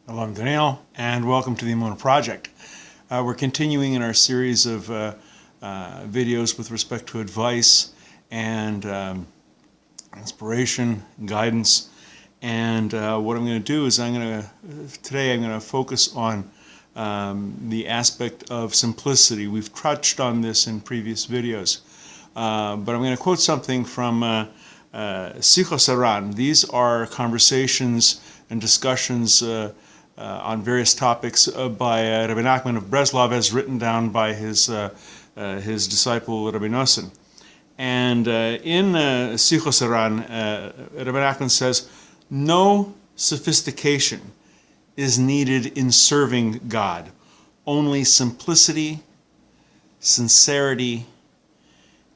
Hello, I'm Daniel, and welcome to the Emunah Project. We're continuing in our series of videos with respect to advice and inspiration, guidance. And what I'm going to do is today I'm going to focus on the aspect of simplicity. We've touched on this in previous videos, but I'm going to quote something from Sichos Haran. These are conversations and discussions on various topics by Rabbi Nachman of Breslov, as written down by his disciple Rabbi Nosson. And in Sichos Haran, Rabbi Nachman says, no sophistication is needed in serving God. Only simplicity, sincerity,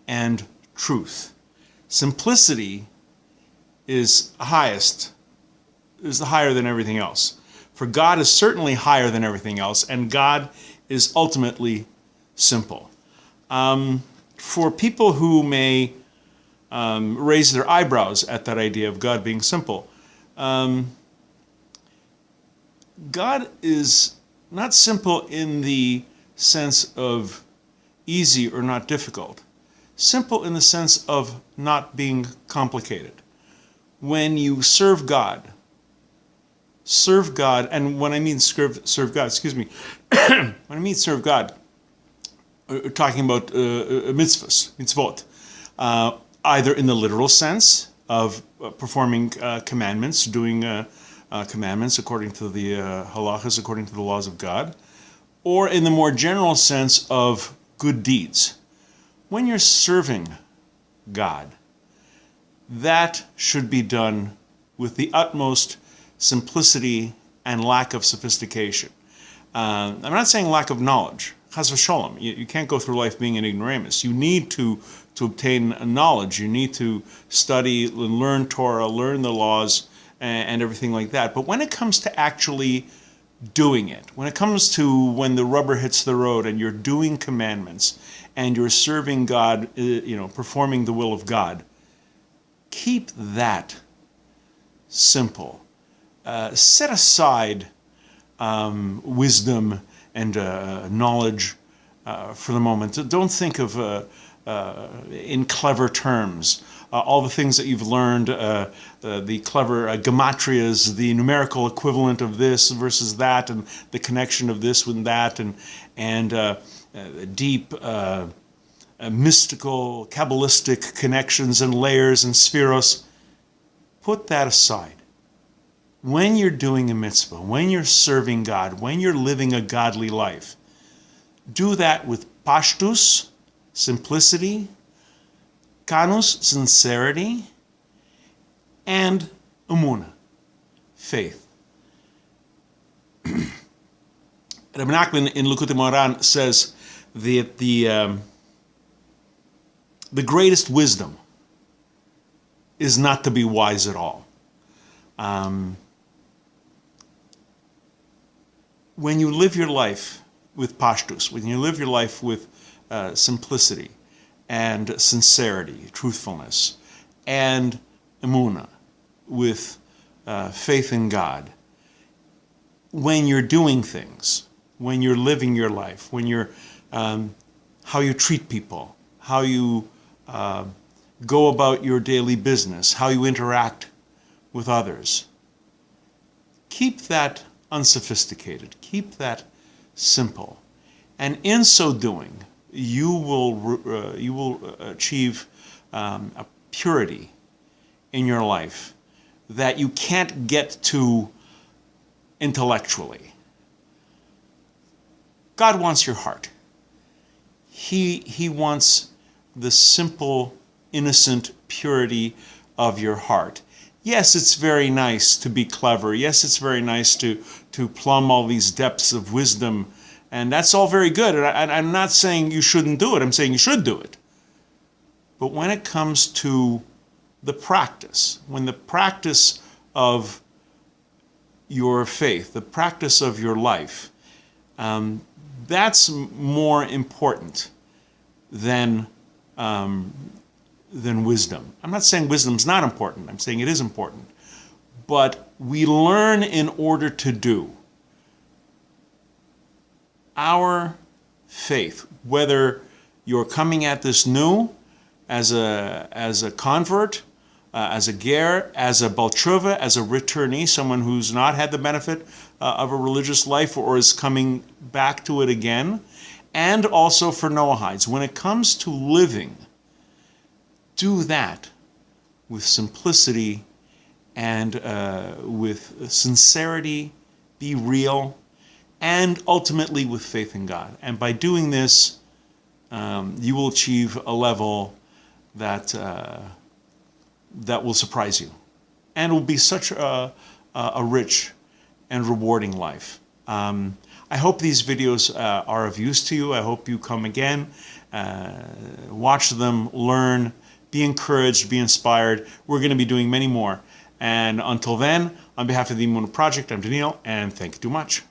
and truth. Simplicity is higher than everything else. For God is certainly higher than everything else, and God is ultimately simple. For people who may raise their eyebrows at that idea of God being simple, God is not simple in the sense of easy or not difficult. Simple in the sense of not being complicated. When you serve God, and when I mean serve God, excuse me, when I mean serve God, we're talking about mitzvot, either in the literal sense of performing commandments, doing commandments according to the halachas, according to the laws of God, or in the more general sense of good deeds. When you're serving God, that should be done with the utmost simplicity and lack of sophistication. I'm not saying lack of knowledge. Chas v'sholom. You can't go through life being an ignoramus. You need to obtain knowledge. You need to study, learn Torah, learn the laws, and everything like that. But when it comes to actually doing it, when it comes to when the rubber hits the road and you're doing commandments and you're serving God, performing the will of God, keep that simple. Set aside wisdom and knowledge for the moment. Don't think of in clever terms. All the things that you've learned, the clever gematrias, the numerical equivalent of this versus that, and the connection of this with that, and deep mystical, Kabbalistic connections and layers and spheros. Put that aside. When you're doing a mitzvah, when you're serving God, when you're living a godly life, do that with pashtus, simplicity, kanus, sincerity, and emunah, faith. Rabbi Nachman in Likutei Moharan says that the greatest wisdom is not to be wise at all. When you live your life with pashtus, when you live your life with simplicity and sincerity, truthfulness, and emunah, with faith in God, when you're doing things, when you're living your life, when you're how you treat people, how you go about your daily business, how you interact with others, keep that unsophisticated. Keep that simple, and in so doing, you will achieve a purity in your life that you can't get to intellectually. God wants your heart. He wants the simple, innocent purity of your heart. Yes, it's very nice to be clever. Yes, it's very nice to plumb all these depths of wisdom. And that's all very good. And I'm not saying you shouldn't do it. I'm saying you should do it. But when it comes to the practice, when the practice of your faith, the practice of your life, that's more important than wisdom. I'm not saying wisdom's not important. I'm saying it is important. But we learn in order to do. our faith, whether you're coming at this new as a convert, as a ger, as a Baalei Tshuva, as a returnee, someone who's not had the benefit of a religious life or is coming back to it again, and also for Noahides. When it comes to living, do that with simplicity and with sincerity, be real, and ultimately with faith in God. And by doing this, you will achieve a level that that will surprise you, and will be such a rich and rewarding life. I hope these videos are of use to you. I hope you come again, watch them, learn, be encouraged, be inspired. We're going to be doing many more. And until then, on behalf of the Emunah Project, I'm Daniel, and thank you too much.